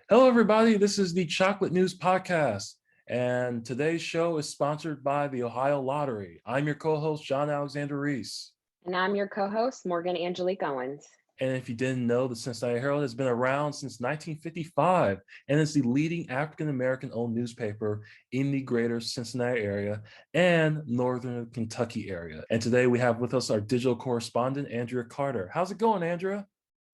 Hello, everybody. This is the Chocolate News Podcast, and today's show is sponsored by the Ohio Lottery. I'm your co-host, John Alexander Reese. And I'm your co-host, Morgan Angelique Owens. And if you didn't know, the Cincinnati Herald has been around since 1955 and is the leading African-American owned newspaper in the greater Cincinnati area and northern Kentucky area. And today we have with us our digital correspondent, Andria Carter. How's it going, Andria?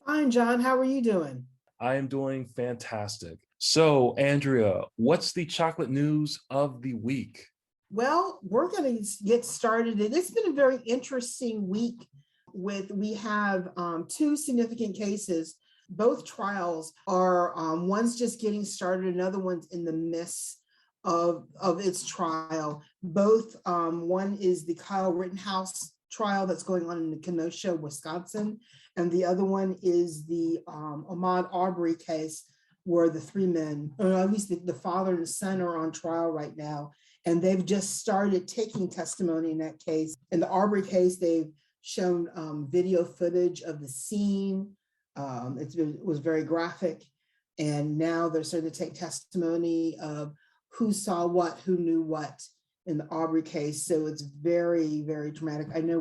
Fine, John. How are you doing? I am doing fantastic. So, Andria, what's the chocolate news of the week? Well, we're going to get started. And it's been a very interesting week. We have two significant cases. Both trials are one's just getting started, another one's in the midst of its trial. Both one is the Kyle Rittenhouse trial that's going on in Kenosha, Wisconsin, and the other one is the Ahmaud Arbery case, where the three men, or at least the father and the son, are on trial right now, and they've just started taking testimony in that case. In the Arbery case, they've shown video footage of the scene. It was very graphic, and now they're starting to take testimony of who saw what, who knew what in the Arbery case. So it's very, very dramatic. I know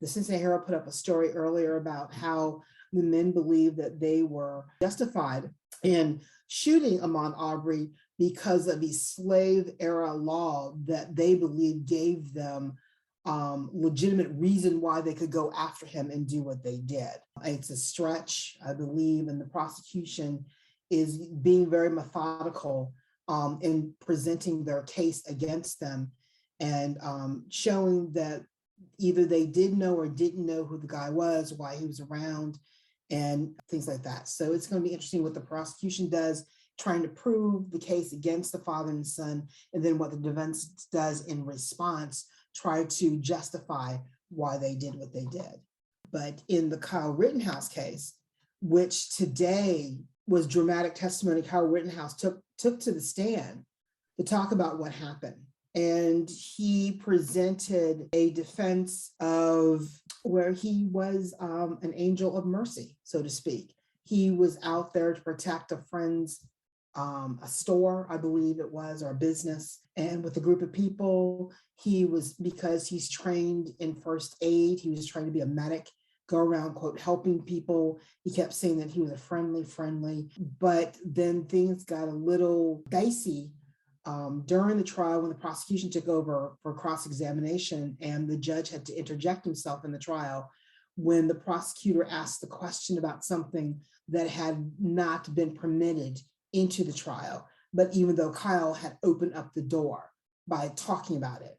the Cincinnati Herald put up a story earlier about how the men believe that they were justified in shooting Ahmaud Arbery because of the slave era law that they believe gave them legitimate reason why they could go after him and do what they did. It's a stretch, I believe, and the prosecution is being very methodical in presenting their case against them and showing that either they did know or didn't know who the guy was, why he was around, and things like that. So it's going to be interesting what the prosecution does, trying to prove the case against the father and son, and then what the defense does in response, try to justify why they did what they did. But in the Kyle Rittenhouse case, which today was dramatic testimony, Kyle Rittenhouse took to the stand to talk about what happened. And he presented a defense of where he was an angel of mercy, so to speak. He was out there to protect a friend's, a store, I believe it was, or a business. And with a group of people, because he's trained in first aid, he was trying to be a medic, go around, quote, helping people. He kept saying that he was a friendly, but then things got a little dicey during the trial when the prosecution took over for cross-examination, and the judge had to interject himself in the trial when the prosecutor asked the question about something that had not been permitted into the trial, but even though Kyle had opened up the door by talking about it.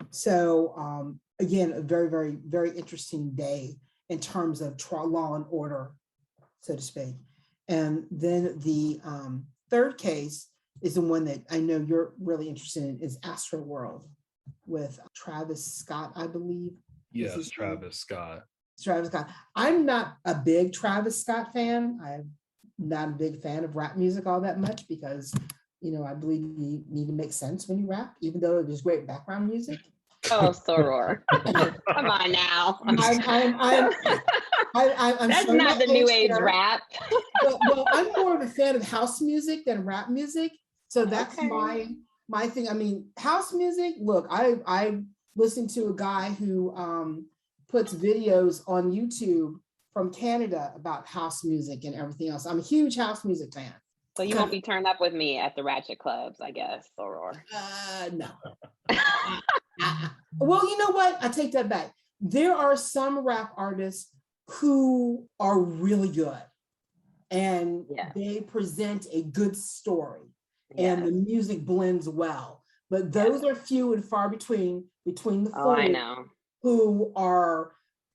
So again, a very, very, very interesting day in terms of law and order, so to speak. And then the third case is the one that I know you're really interested in, is Astroworld with Travis Scott, I believe. Yes, Travis Scott. Travis Scott. I'm not a big Travis Scott fan. I'm not a big fan of rap music all that much because, I believe you need to make sense when you rap, even though there's great background music. Oh, soror. Come on now. I'm That's not the new age rap. Well, I'm more of a fan of house music than rap music. So that's okay. my thing. I mean, house music, look, I listened to a guy who puts videos on YouTube from Canada about house music and everything else. I'm a huge house music fan. So you won't be turned up with me at the ratchet clubs, I guess, soror. No. Well, you know what? I take that back. There are some rap artists who are really good and they present a good story and the music blends well. But those are few and far between the four who are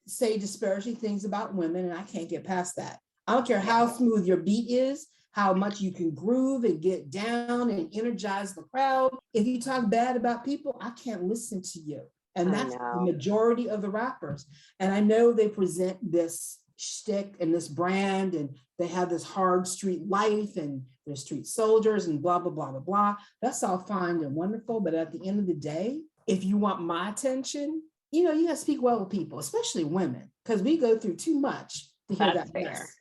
say disparaging things about women, and I can't get past that. I don't care how smooth your beat is, how much you can groove and get down and energize the crowd. If you talk bad about people, I can't listen to you. And that's the majority of the rappers. And I know they present this shtick and this brand, and they have this hard street life, and they're street soldiers and blah, blah, blah, blah, blah. That's all fine and wonderful. But at the end of the day, if you want my attention, you got to speak well with people, especially women, because we go through too much to hear that mess.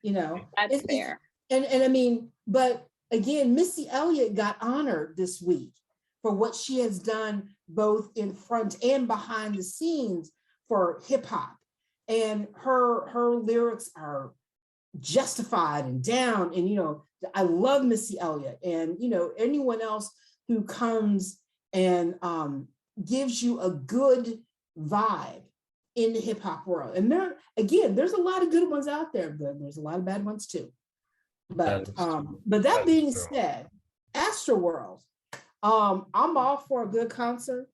That's fair. And I mean, but again, Missy Elliott got honored this week for what she has done both in front and behind the scenes for hip hop. And her lyrics are justified and down. And, I love Missy Elliott, and, anyone else who comes and gives you a good vibe in the hip hop world. And there's a lot of good ones out there, but there's a lot of bad ones too. But that being said, Astroworld, I'm all for a good concert.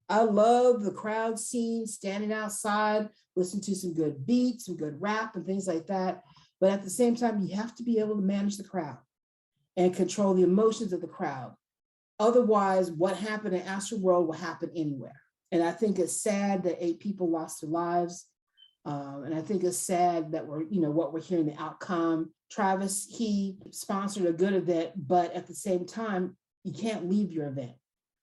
I love the crowd scene, standing outside, listening to some good beats, some good rap and things like that. But at the same time, you have to be able to manage the crowd and control the emotions of the crowd. Otherwise, what happened in Astroworld will happen anywhere. And I think it's sad that 8 people lost their lives. And I think it's sad that what we're hearing, the outcome. Travis, he sponsored a good event, but at the same time, you can't leave your event.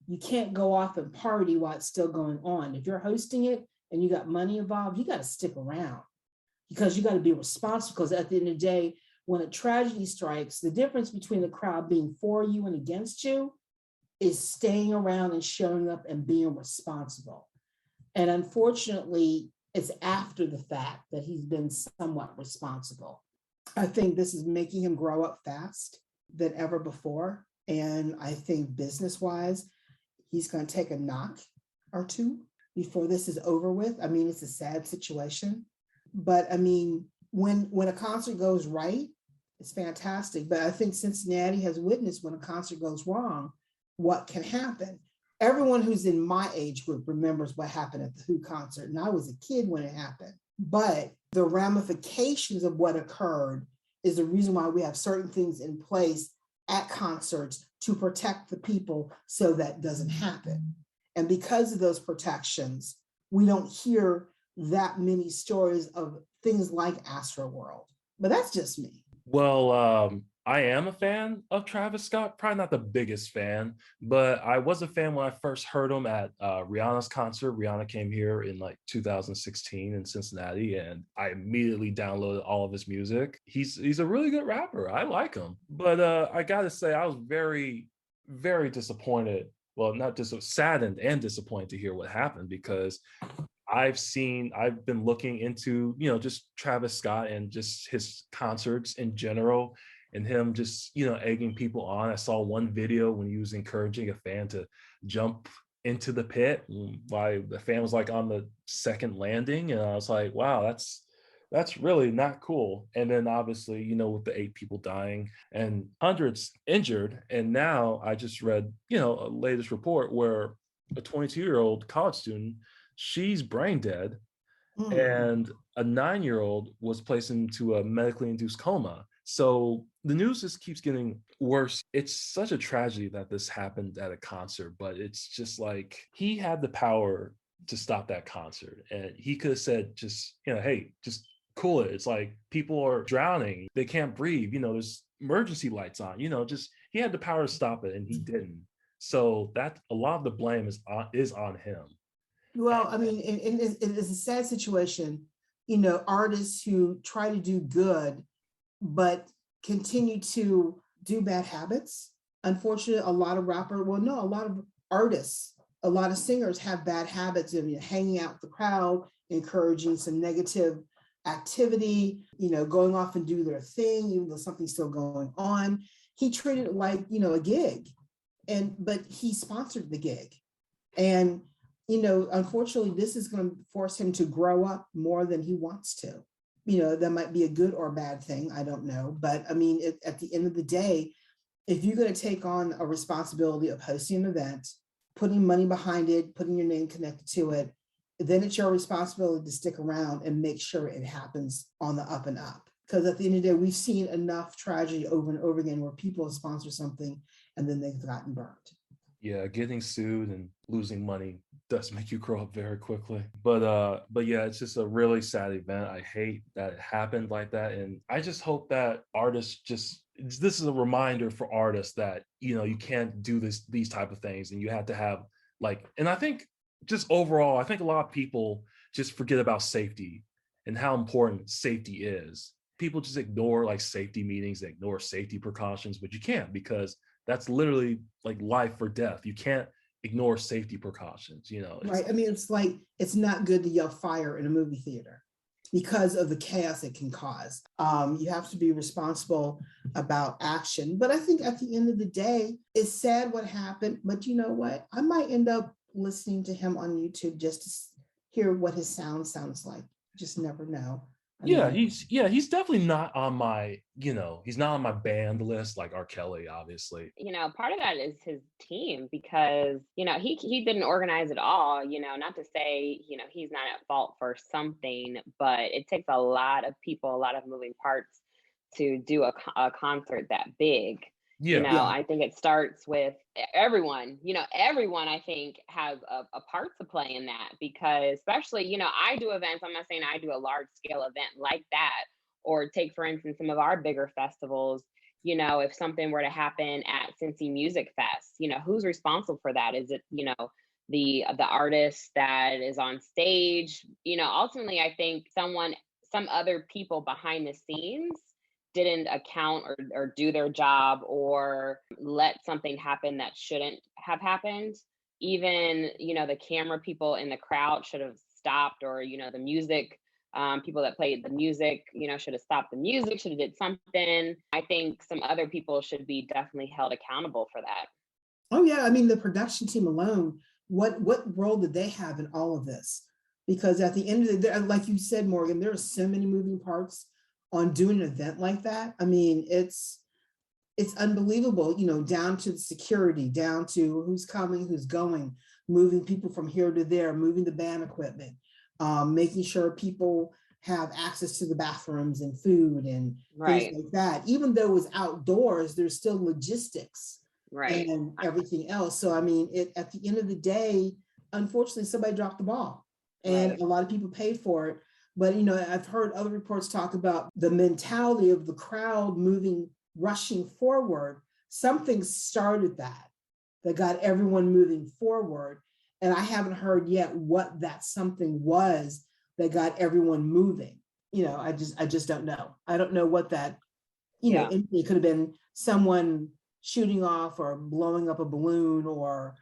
You can't go off and party while it's still going on. If you're hosting it and you got money involved, you got to stick around, because you got to be responsible. Because at the end of the day, when a tragedy strikes, the difference between the crowd being for you and against you is staying around and showing up and being responsible. And unfortunately, it's after the fact that he's been somewhat responsible. I think this is making him grow up fast than ever before. And I think business-wise, he's going to take a knock or two before this is over with. I mean, it's a sad situation. But I mean, when a concert goes right, it's fantastic. But I think Cincinnati has witnessed when a concert goes wrong, what can happen. Everyone who's in my age group remembers what happened at the Who concert. And I was a kid when it happened. But the ramifications of what occurred is the reason why we have certain things in place at concerts to protect the people so that doesn't happen. And because of those protections, we don't hear that many stories of things like Astroworld. But that's just me. Well, I am a fan of Travis Scott, probably not the biggest fan, but I was a fan when I first heard him at Rihanna's concert. Rihanna came here in like 2016 in Cincinnati, and I immediately downloaded all of his music. He's a really good rapper. I like him. But I gotta say, I was very, very disappointed. Well, not just saddened and disappointed to hear what happened, because I've been looking into, just Travis Scott and just his concerts in general, and him just, egging people on. I saw one video when he was encouraging a fan to jump into the pit while the fan was like on the second landing. And I was like, wow, that's really not cool. And then obviously, with the 8 people dying and hundreds injured. And now I just read, a latest report where a 22-year-old college student, she's brain dead, and a 9-year-old was placed into a medically induced coma. So the news just keeps getting worse. It's such a tragedy that this happened at a concert, but it's just like, he had the power to stop that concert, and he could have said, just, hey, just cool it. It's like, people are drowning, they can't breathe, there's emergency lights on, just, he had the power to stop it, and he didn't. So that a lot of the blame is on him. Well, I mean, and it's a sad situation, artists who try to do good, but continue to do bad habits. Unfortunately, a lot of artists, a lot of singers have bad habits of hanging out with the crowd, encouraging some negative activity, going off and do their thing, even though something's still going on. He treated it like, a gig, but he sponsored the gig. And unfortunately, this is going to force him to grow up more than he wants to. That might be a good or bad thing. I don't know. But I mean, at the end of the day, if you're going to take on a responsibility of hosting an event, putting money behind it, putting your name connected to it, then it's your responsibility to stick around and make sure it happens on the up and up. Because at the end of the day, we've seen enough tragedy over and over again where people have sponsored something and then they've gotten burned. Yeah, getting sued and losing money does make you grow up very quickly. But yeah, it's just a really sad event. I hate that it happened like that. And I just hope that this is a reminder for artists that, you can't do these type of things, and you have to have and I think just overall, I think a lot of people just forget about safety and how important safety is. people just ignore like safety meetings, they ignore safety precautions, but you can't, because that's literally like life or death. You can't ignore safety precautions, you know. Right. I mean, it's like, it's not good to yell fire in a movie theater because of the chaos it can cause. You have to be responsible about action. But I think at the end of the day, it's sad what happened. But you know what? I might end up listening to him on YouTube just to hear what his sound sounds like. Just never know. He's definitely not on my, he's not on my band list like R. Kelly, obviously. Part of that is his team, because, he didn't organize it all, not to say, he's not at fault for something, but it takes a lot of people, a lot of moving parts to do a concert that big. I think it starts with everyone, everyone I think has a part to play in that, because especially, I do events, I'm not saying I do a large scale event like that, or take, for instance, some of our bigger festivals, if something were to happen at Cincy Music Fest, who's responsible for that? Is it, the artist that is on stage? Ultimately, I think some other people behind the scenes didn't account or do their job, or let something happen that shouldn't have happened. Even, the camera people in the crowd should have stopped, or, the music people that played the music, should have stopped the music, should have did something. I think some other people should be definitely held accountable for that. Oh yeah, I mean, the production team alone, what role did they have in all of this? Because at the end of the day, like you said, Morgan, there are so many moving parts on doing an event like that. I mean, it's unbelievable, down to the security, down to who's coming, who's going, moving people from here to there, moving the band equipment, making sure people have access to the bathrooms and food and things like that. Even though it was outdoors, there's still logistics and everything else. So, I mean, at the end of the day, unfortunately, somebody dropped the ball, and a lot of people paid for it. But, I've heard other reports talk about the mentality of the crowd rushing forward. Something started that got everyone moving forward. And I haven't heard yet what that something was that got everyone moving. I just don't know. I don't know what that, it could have been someone shooting off or blowing up a balloon, or,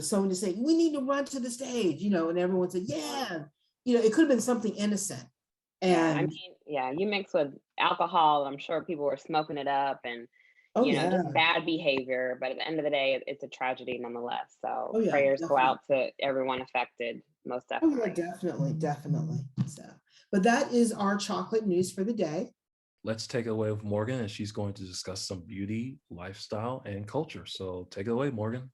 someone to say, we need to run to the stage, and everyone said, yeah. It could have been something innocent. And you mix with alcohol, I'm sure people were smoking it up, and just bad behavior. But at the end of the day, it's a tragedy nonetheless. So prayers go out to everyone affected, most definitely. Oh yeah, definitely. So, but that is our chocolate news for the day. Let's take it away with Morgan, and she's going to discuss some beauty, lifestyle, and culture. So take it away, Morgan.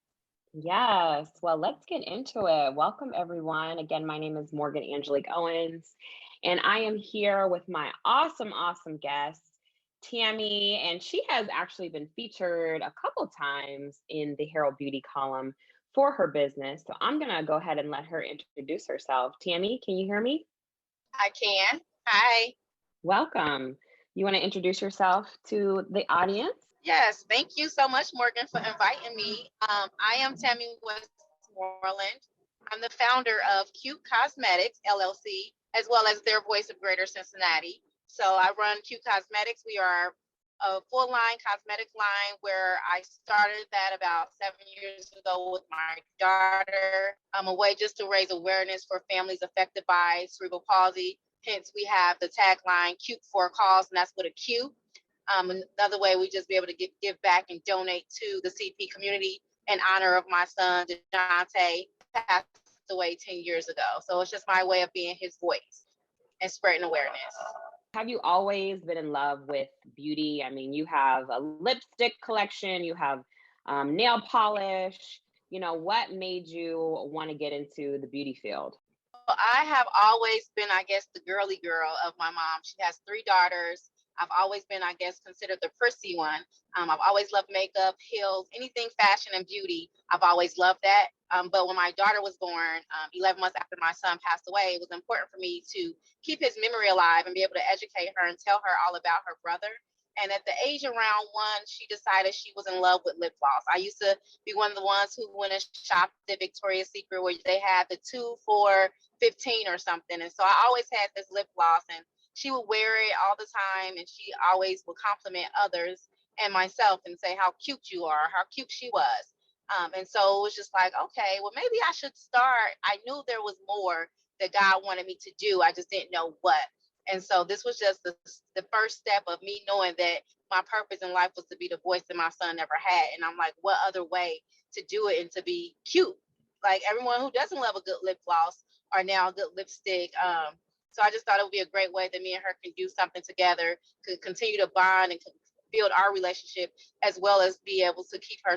Yes, well, let's get into it. Welcome, everyone. Again, my name is Morgan Angelique Owens, and I am here with my awesome guest, Tammy, and she has actually been featured a couple times in the Herald Beauty column for her business. So I'm going to go ahead and let her introduce herself. Tammy, can you hear me? I can. Hi. Welcome. You want to introduce yourself to the audience? Yes, thank you so much, Morgan, for inviting me. I am Tammy Westmoreland. I'm the founder of Qute Cosmetics, LLC, as well as their voice of Greater Cincinnati. So I run Qute Cosmetics. We are a full-line cosmetics line where I started that about 7 years ago with my daughter. I'm a way just to raise awareness for families affected by cerebral palsy. Hence, we have the tagline, Qute for a cause, and that's with a Q. Another way we just be able to give back and donate to the CP community in honor of my son, DeJounte, passed away 10 years ago. So it's just my way of being his voice and spreading awareness. Have you always been in love with beauty? I mean, you have a lipstick collection, you have nail polish. What made you want to get into the beauty field? I have always been, I guess, the girly girl of my mom. She has 3 daughters. I've always been, I guess, considered the prissy one. I've always loved makeup, heels, anything fashion and beauty. I've always loved that. But when my daughter was born, 11 months after my son passed away, it was important for me to keep his memory alive and be able to educate her and tell her all about her brother. And at the age around 1, she decided she was in love with lip gloss. I used to be one of the ones who went and shopped at Victoria's Secret where they had the 2 for $15 or something. And so I always had this lip gloss, and she would wear it all the time, and she always would compliment others and myself and say how cute you are, how cute she was. And so it was just like, okay, well, maybe I should start. I knew there was more that God wanted me to do. I just didn't know what. And so this was just the first step of me knowing that my purpose in life was to be the voice that my son never had. And I'm like, what other way to do it and to be cute? Like everyone who doesn't love a good lip gloss or now a good lipstick. So I just thought it would be a great way that me and her can do something together, could continue to bond and build our relationship, as well as be able to keep her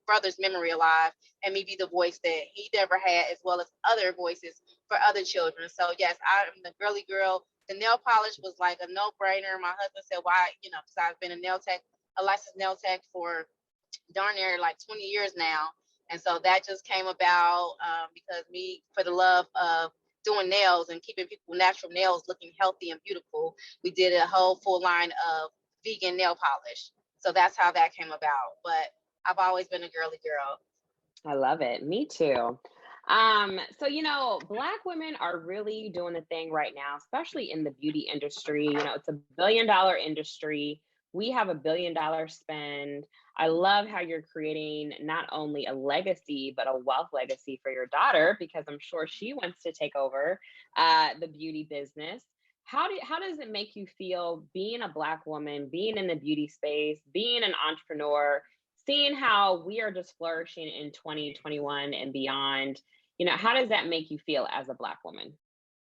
brother's memory alive, and me be the voice that he never had, as well as other voices for other children. So yes, I'm the girly girl. The nail polish was like a no-brainer. My husband said, why, because I've been a licensed nail tech for darn near like 20 years now. And so that just came about because me, for the love of doing nails and keeping people natural nails looking healthy and beautiful, we did a whole full line of vegan nail polish. So that's how that came about. But I've always been a girly girl. I love it. Me too. So, Black women are really doing the thing right now, especially in the beauty industry. It's $1 billion industry. We have $1 billion spend. I love how you're creating not only a legacy, but a wealth legacy for your daughter, because I'm sure she wants to take over the beauty business. How does it make you feel being a Black woman, being in the beauty space, being an entrepreneur, seeing how we are just flourishing in 2021 and beyond? How does that make you feel as a Black woman?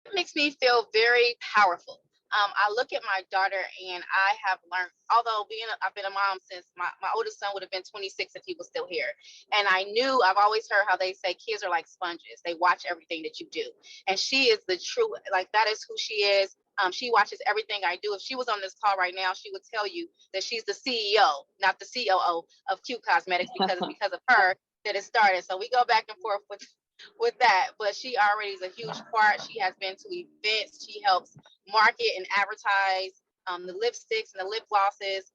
It makes me feel very powerful. I look at my daughter and I have learned, although I've been a mom since my oldest son would have been 26 if he was still here. And I've always heard how they say kids are like sponges. They watch everything that you do. And she is the true, like that is who she is. She watches everything I do. If she was on this call right now, she would tell you that she's the CEO, not the COO of Qute Cosmetics, because it's because of her that it started. So we go back and forth with that, but she already is a huge part. She has been to events. She helps market and advertise the lipsticks and the lip glosses,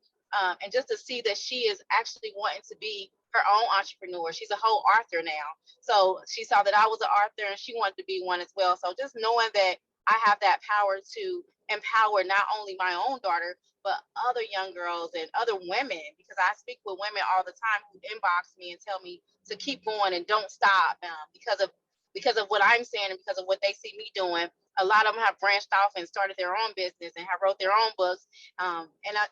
and just to see that she is actually wanting to be her own entrepreneur. She's a whole author now. So she saw that I was an author and she wanted to be one as well. So just knowing that I have that power to empower not only my own daughter, but other young girls and other women, because I speak with women all the time who inbox me and tell me to keep going and don't stop, because of what I'm saying and because of what they see me doing. A lot of them have branched off and started their own business and have wrote their own books.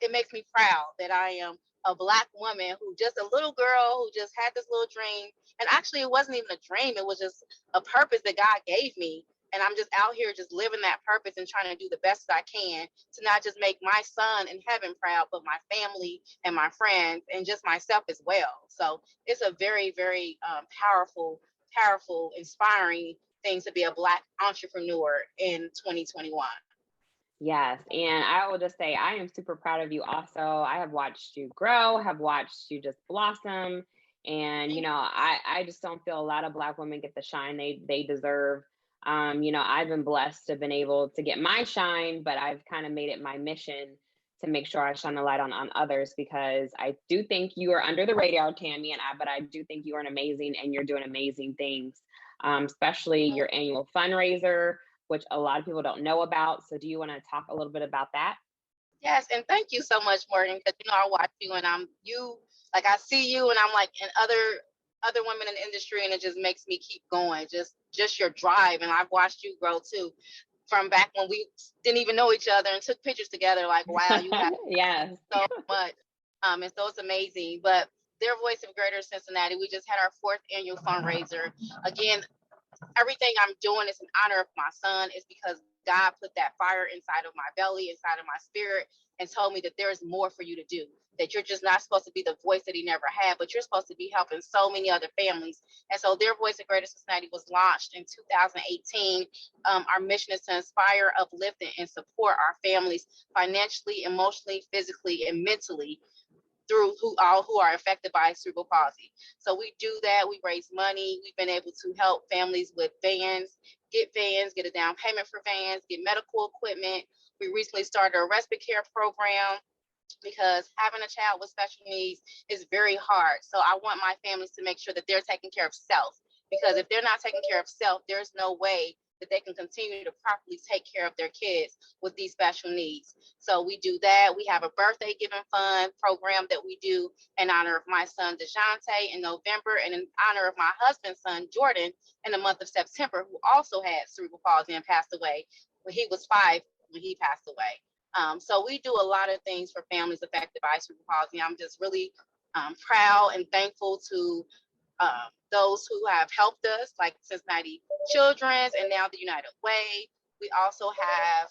It makes me proud that I am a Black woman who just a little girl who just had this little dream. And actually, it wasn't even a dream. It was just a purpose that God gave me. And I'm just out here just living that purpose and trying to do the best that I can to not just make my son in heaven proud, but my family and my friends and just myself as well. So it's a very, very powerful, inspiring thing to be a Black entrepreneur in 2021. Yes. And I will just say, I am super proud of you also. I have watched you grow, have watched you just blossom. And, I just don't feel a lot of Black women get the shine they deserve. I've been blessed to have been able to get my shine, but I've kind of made it my mission to make sure I shine the light on others, because I do think you are under the radar, Tammy, but I do think you are amazing and you're doing amazing things, especially your annual fundraiser, which a lot of people don't know about. So do you want to talk a little bit about that? Yes, and thank you so much, Morgan, because I watch you and I see you and I'm like in other women in the industry, and it just makes me keep going. Just your drive, and I've watched you grow too, from back when we didn't even know each other and took pictures together. Like, wow, you have yes. so much, and so it's amazing. But their Voice of Greater Cincinnati, we just had our 4th annual fundraiser. Again, everything I'm doing is in honor of my son. Is because God put that fire inside of my belly, inside of my spirit, and told me that there is more for you to do. That you're just not supposed to be the voice that he never had, but you're supposed to be helping so many other families. And so their Voice of Greater Cincinnati was launched in 2018. Our mission is to inspire, uplift, and support our families financially, emotionally, physically, and mentally through who are affected by cerebral palsy. So we do that. We raise money. We've been able to help families with vans, get a down payment for vans, get medical equipment. We recently started a respite care program, because having a child with special needs is very hard. So I want my families to make sure that they're taking care of self, because if they're not taking care of self, there's no way that they can continue to properly take care of their kids with these special needs. So we do that. We have a birthday giving fund program that we do in honor of my son, DeJounte, in November, and in honor of my husband's son, Jordan, in the month of September, who also had cerebral palsy and passed away when he was 5 when he passed away. So we do a lot of things for families affected by cerebral palsy. I'm just really proud and thankful to those who have helped us, like Cincinnati Children's and now the United Way. We also have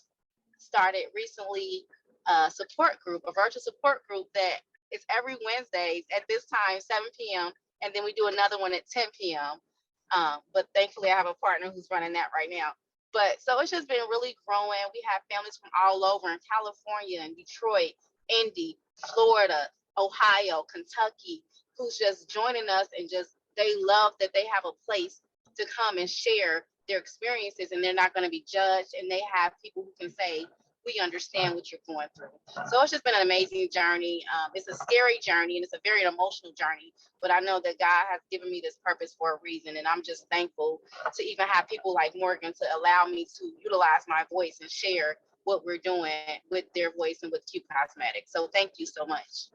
started recently a support group, a virtual support group that is every Wednesdays at this time, 7 p.m. And then we do another one at 10 p.m. But thankfully I have a partner who's running that right now. But so it's just been really growing. We have families from all over in California and Detroit, Indy, Florida, Ohio, Kentucky, who's just joining us, and just they love that they have a place to come and share their experiences, and they're not going to be judged, and they have people who can say, we understand what you're going through. So it's just been an amazing journey. It's a scary journey, and it's a very emotional journey, but I know that God has given me this purpose for a reason, and I'm just thankful to even have people like Morgan to allow me to utilize my voice and share what we're doing with their voice and with Qute Cosmetics. So thank you so much.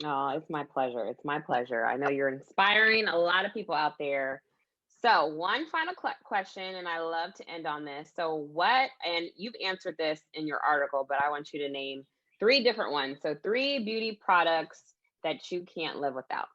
Oh, it's my pleasure. It's my pleasure. I know you're inspiring a lot of people out there. So one final question, and I love to end on this. So what, and you've answered this in your article, but I want you to name 3 different ones. So 3 beauty products that you can't live without.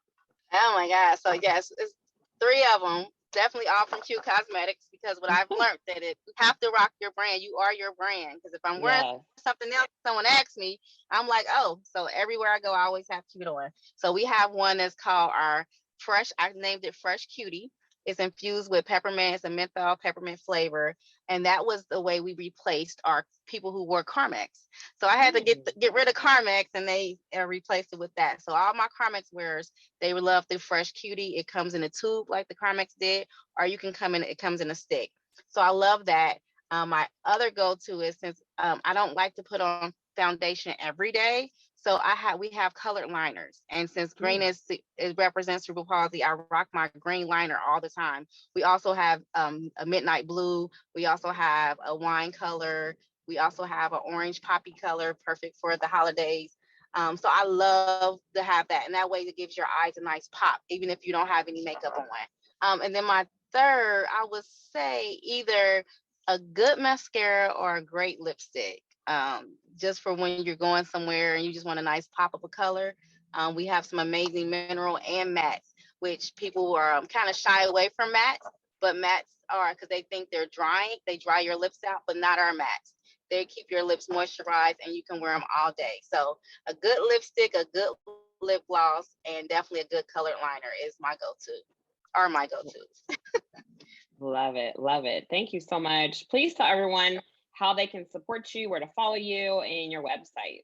Oh my God. So yes, it's 3 of them. Definitely all from Qute Cosmetics, because what I've learned that you have to rock your brand. You are your brand. Because if I'm wearing something else, someone asks me, I'm like, oh, so everywhere I go, I always have Qute on. So we have one that's called our Fresh, I named it Fresh Cutie. It's infused with peppermint. It's a menthol peppermint flavor. And that was the way we replaced our people who wore Carmex. So I had to get rid of Carmex, and they replaced it with that. So all my Carmex wearers, they would love the Fresh Cutie. It comes in a tube like the Carmex did, or you can it comes in a stick. So I love that. My other go-to is, since I don't like to put on foundation every day, so we have colored liners, and since green it represents cerebral palsy, I rock my green liner all the time. We also have a midnight blue. We also have a wine color. We also have an orange poppy color, perfect for the holidays. So I love to have that, and that way it gives your eyes a nice pop, even if you don't have any makeup on. And then my third, I would say either a good mascara or a great lipstick. Just for when you're going somewhere and you just want a nice pop of a color. We have some amazing mineral and mattes, which people are kind of shy away from mattes, but mattes are, because they think they're drying, they dry your lips out, but not our mattes. They keep your lips moisturized, and you can wear them all day. So a good lipstick, a good lip gloss, and definitely a good colored liner is my go-to, or my go-tos. Love it. Love it. Thank you so much. Please tell everyone how they can support you, where to follow you, and your website.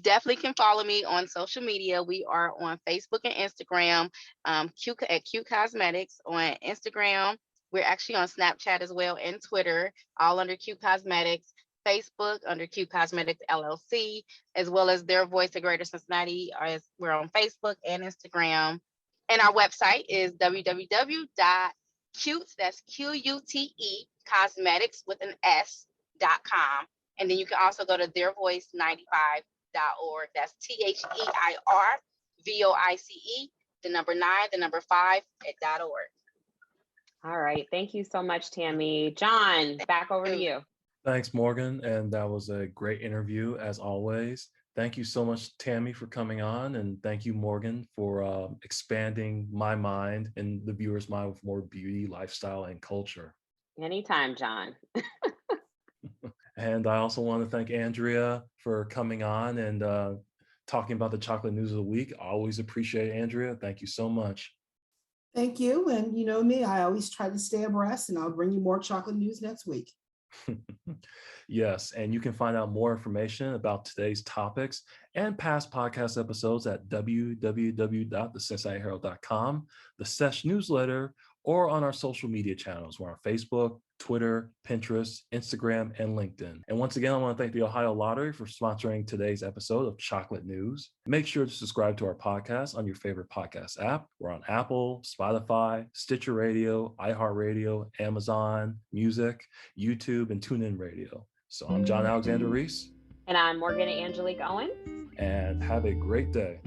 Definitely can follow me on social media. We are on Facebook and Instagram, at Qute Cosmetics on Instagram. We're actually on Snapchat as well, and Twitter, all under Qute Cosmetics. Facebook under Qute Cosmetics LLC, as well as Their Voice of Greater Cincinnati. We're on Facebook and Instagram. And our website is www.qute, that's Qute, cosmetics with an S.com. And then you can also go to theirvoice95.org. That's THEIRVOICE, the number 9, the number 5 at .org. All right. Thank you so much, Tammy. John, back over to you. Thanks, Morgan. And that was a great interview, as always. Thank you so much, Tammy, for coming on. And thank you, Morgan, for expanding my mind and the viewers' mind with more beauty, lifestyle, and culture. Anytime, John. And I also want to thank Andria for coming on and talking about the chocolate news of the week. I always appreciate it, Andria. Thank you so much. Thank you. And you know me, I always try to stay abreast, and I'll bring you more chocolate news next week. Yes, and you can find out more information about today's topics and past podcast episodes at www.thecincinnatiherald.com, the Sesh newsletter, or on our social media channels. We're on Facebook, Twitter, Pinterest, Instagram, and LinkedIn. And once again, I want to thank the Ohio Lottery for sponsoring today's episode of Chocolate News. Make sure to subscribe to our podcast on your favorite podcast app. We're on Apple, Spotify, Stitcher Radio, iHeartRadio, Amazon Music, YouTube, and TuneIn Radio. So I'm John Alexander Reese. And I'm Morgan Angelique Owens. And have a great day.